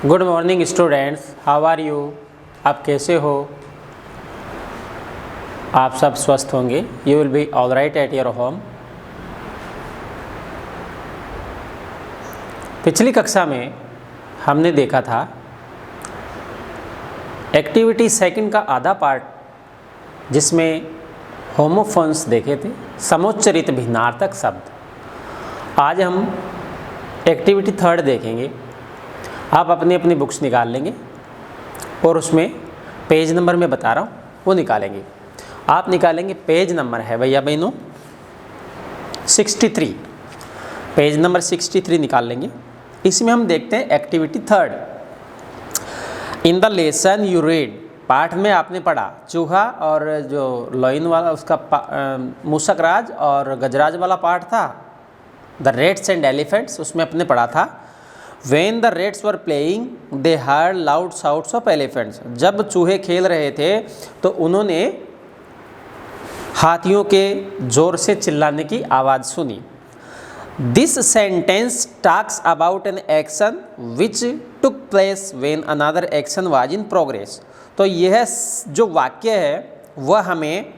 Good morning students, how are you. आप कैसे हो? आप सब स्वस्थ होंगे। You will be all right at your home. पिछली कक्षा में हमने देखा था एक्टिविटी सेकंड का आधा पार्ट जिसमें होमोफोन्स देखे थे, समुच्चरित भिन्नार्थक शब्द। आज हम एक्टिविटी थर्ड देखेंगे। आप अपनी अपनी बुक्स निकाल लेंगे और उसमें पेज नंबर मैं बता रहा हूँ वो निकालेंगे। आप निकालेंगे, पेज नंबर है भैया बहनों 63, पेज नंबर 63 निकाल लेंगे। इसमें हम देखते हैं activity third. In the lesson you read, पाठ में आपने पढ़ा चूहा और जो लॉइन वाला उसका मूसक राज और गजराज वाला पाठ था, द रेट्स एंड एलिफेंट्स, उसमें अपने पढ़ा था When the rats were playing, they heard loud shouts of elephants. जब चूहे खेल रहे थे तो उन्होंने हाथियों के जोर से चिल्लाने की आवाज़ सुनी। This sentence talks about an action which took place when another action was in progress. तो यह जो वाक्य है वह हमें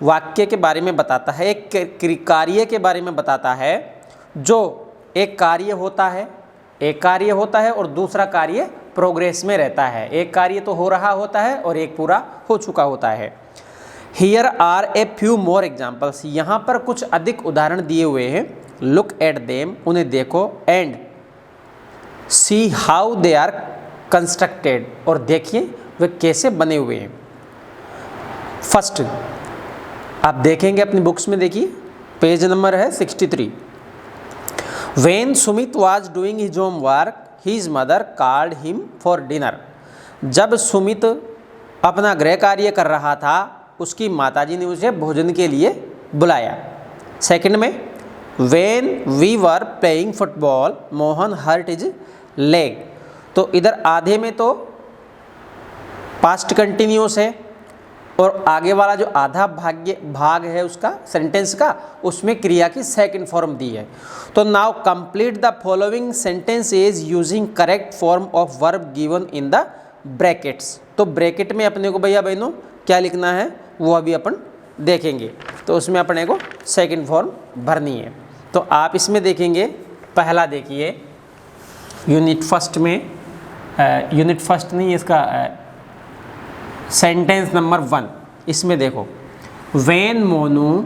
वाक्य के बारे में बताता है, एक कार्य के बारे में बताता है। जो एक कार्य होता है और दूसरा कार्य प्रोग्रेस में रहता है। एक कार्य तो हो रहा होता है और एक पूरा हो चुका होता है। Here are a few more examples, यहाँ पर कुछ अधिक उदाहरण दिए हुए हैं। लुक एट देम, उन्हें देखो, and see how they are constructed, और देखिए वे कैसे बने हुए हैं। फर्स्ट आप देखेंगे अपनी बुक्स में, देखिए पेज नंबर है 63। When Sumit was doing his homework, his mother called him for dinner. जब सुमित अपना गृह कार्य कर रहा था उसकी माताजी ने उसे भोजन के लिए बुलाया। सेकंड में, When we were playing football, Mohan hurt his leg. तो इधर आधे में तो पास्ट कंटिन्यूस है और आगे वाला जो आधा भाग है उसका सेंटेंस का, उसमें क्रिया की सेकंड फॉर्म दी है। तो now complete the following sentences using correct form of verb given in the brackets. तो ब्रैकेट में अपने को भैया बहनों क्या लिखना है वो अभी अपन देखेंगे। तो उसमें अपने को सेकंड फॉर्म भरनी है। तो आप इसमें देखेंगे, पहला देखिए यूनिट फर्स्ट में, यूनिट फर्स्ट नहीं इसका सेंटेंस नंबर 1, इसमें देखो, when Monu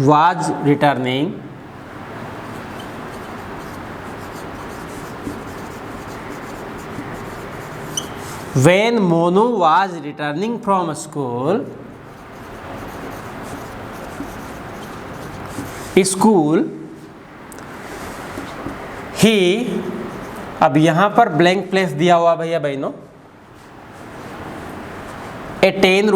was returning from school, he, अब यहां पर ब्लैंक प्लेस दिया हुआ भैया बहनों, a 10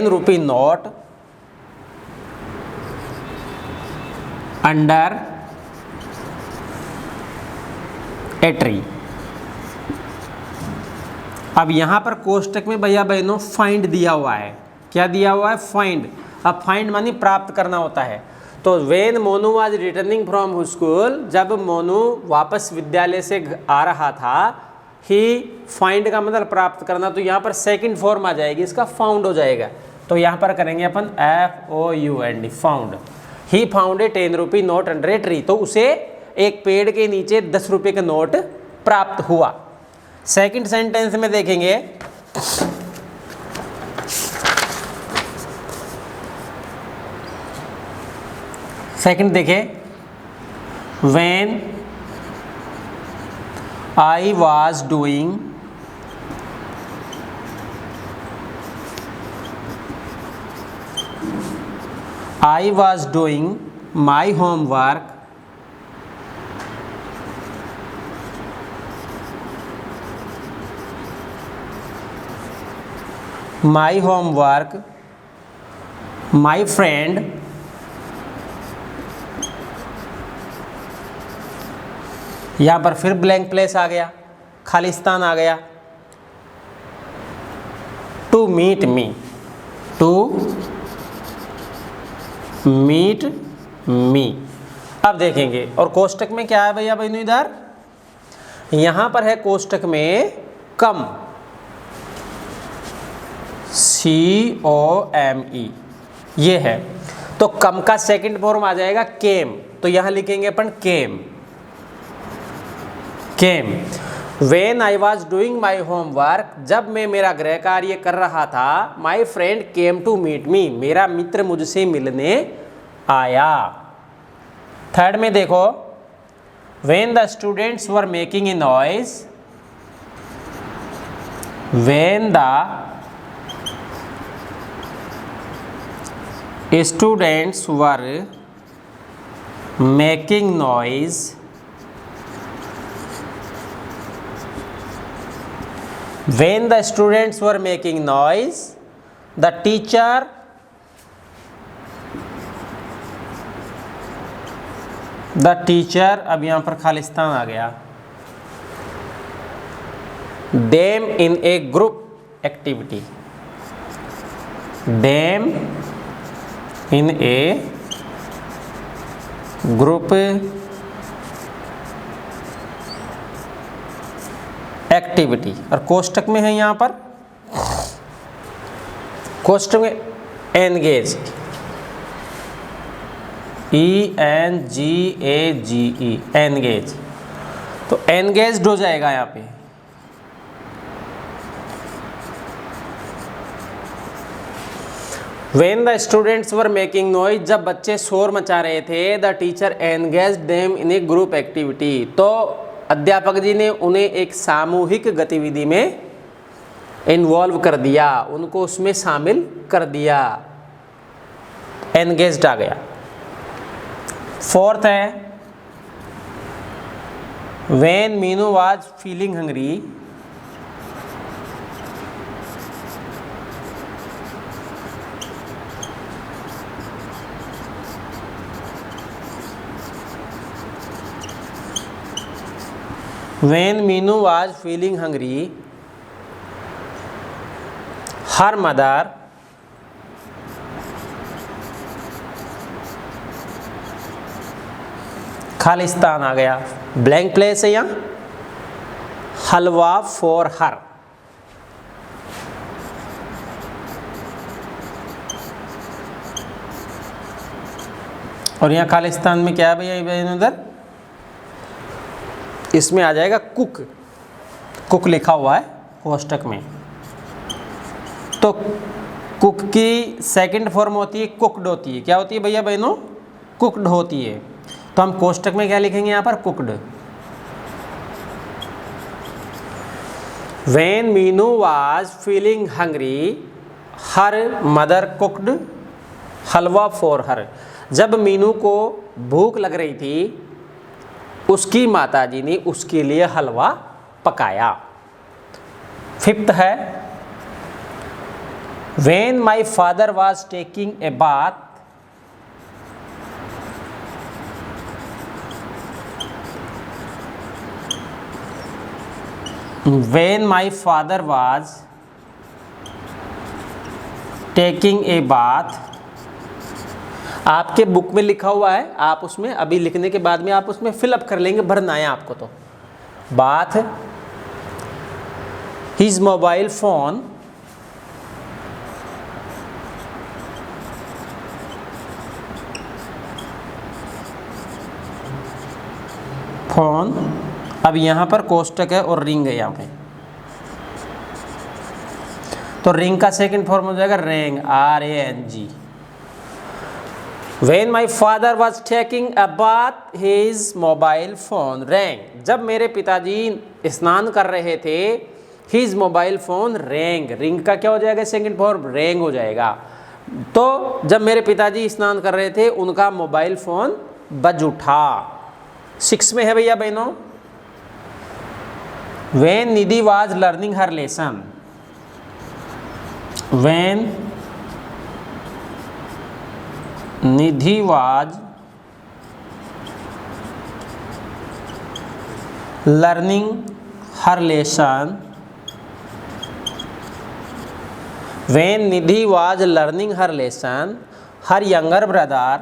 rupee note under a tree. अब यहाँ पर कोष्टक में भैया बहनों फाइंड दिया हुआ है। क्या दिया हुआ है? फाइंड। अब फाइंड मानी प्राप्त करना होता है। तो when Monu was returning from school, जब मोनू वापस विद्यालय से आ रहा था, ही, फाइंड का मतलब प्राप्त करना, तो यहाँ पर सेकंड फॉर्म आ जाएगी, इसका फाउंड हो जाएगा। तो यहाँ पर करेंगे अपन FOUND, found. He found a 10 rupee note under a tree, तो उसे एक पेड़ के नीचे 10 रुपये का नोट प्राप्त हुआ। सेकंड सेंटेंस में देखेंगे, सेकंड देखें, when I was doing my homework, my friend यहाँ पर फिर ब्लैंक प्लेस आ गया। खालिस्तान आ गया। To meet me, to meet me. अब देखेंगे और कोष्टक में क्या है भैया बहनों, इधर यहां पर है कोष्टक में कम, COME ये है। तो कम का सेकंड फॉर्म आ जाएगा केम, तो यहां लिखेंगे अपन केम, केम। When I was doing my homework, जब मैं मेरा गृह कार्य कर रहा था, my friend came to meet me, मेरा मित्र मुझसे मिलने आया। थर्ड में देखो, when the students were making a noise, when the students were making noise, when the students were making noise, the teacher अब यहां पर खालिस्तान आ गया, them in a group activity, them in a group activity. और कोष्टक में है यहां पर, कोष्टक में एनगेज, ENGAGE, एनगेज। तो एनगेज्ड हो जाएगा यहां पे। When the students were making noise, जब बच्चे शोर मचा रहे थे, the teacher engaged them in a group activity, तो अध्यापक जी ने उन्हें एक सामूहिक गतिविधि में इन्वॉल्व कर दिया, उनको उसमें शामिल कर दिया, एंगेज्ड आ गया। फोर्थ है, when Meenu was feeling hungry, when Meenu was feeling hungry, her mother Khalistan आ गया, ब्लैंक प्लेस है यहाँ, हलवा फॉर हर। और यहाँ खालिस्तान में क्या है भैया इधर, इसमें आ जाएगा कुक, कुक लिखा हुआ है कोष्टक में। तो कुक की सेकंड फॉर्म होती है कुकड होती है, क्या होती है भैया बहनों, कुकड होती है। तो हम कोष्टक में क्या लिखेंगे यहाँ पर, cooked. When Meenu was feeling hungry, her mother cooked halwa for her, जब मीनू को भूख लग रही थी, उसकी माताजी ने उसके लिए हलवा पकाया। फिफ्थ है, When my father was taking a bath, when my father was taking a bath, आपके बुक में लिखा हुआ है, आप उसमें अभी लिखने के बाद में आप उसमें फिलअप कर लेंगे, भरना है आपको। तो बाथ, हिज मोबाइल फोन अब यहाँ पर कोष्टक है और रिंग है यहाँ पे, तो रिंग का सेकंड फॉर्म हो जाएगा रेंग, RANG। When my father was taking a bath, his mobile phone rang, जब मेरे पिताजी स्नान कर रहे थे, his mobile phone rang, ring का क्या हो जाएगा सेकंड फॉर्म, रेंग हो जाएगा। तो जब मेरे पिताजी स्नान कर रहे थे, उनका मोबाइल फोन बज उठा। 6 में है भैया बहनों, When Nidhi was learning her lesson, when Nidhi was learning her lesson when Nidhi was learning her lesson, her younger brother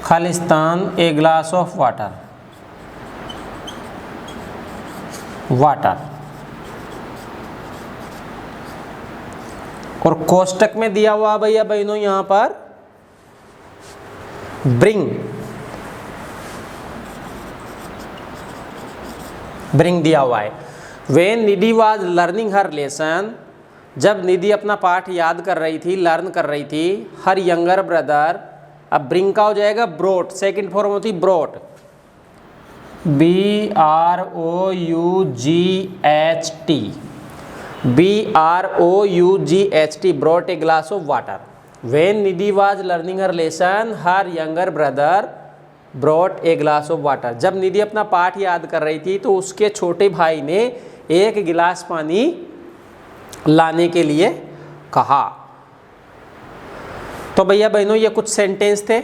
Khalistan a glass of water और कोष्टक में दिया हुआ भैया बहनों यहां पर ब्रिंग दिया हुआ है। When Nidhi was learning her lesson, जब निधि अपना पाठ याद कर रही थी, लर्न कर रही थी, हर यंगर ब्रदर, अब ब्रिंग का हो जाएगा ब्रोट, सेकंड फॉर्म होती brought, BROUGHT, brought a glass of water. When Nidhi was learning her lesson, her younger brother brought a glass of water. जब निधि अपना पाठ याद कर रही थी तो उसके छोटे भाई ने एक गिलास पानी लाने के लिए कहा। तो भैया बहनों ये कुछ सेंटेंस थे,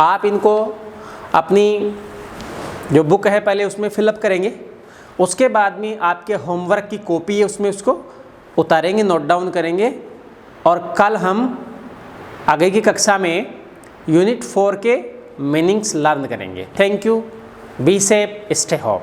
आप इनको अपनी जो बुक है पहले उसमें फिलअप करेंगे, उसके बाद में आपके होमवर्क की कॉपी है उसमें उसको उतारेंगे, नोट डाउन करेंगे, और कल हम आगे की कक्षा में यूनिट 4 के मीनिंग्स लर्न करेंगे। Thank you, be safe, stay home.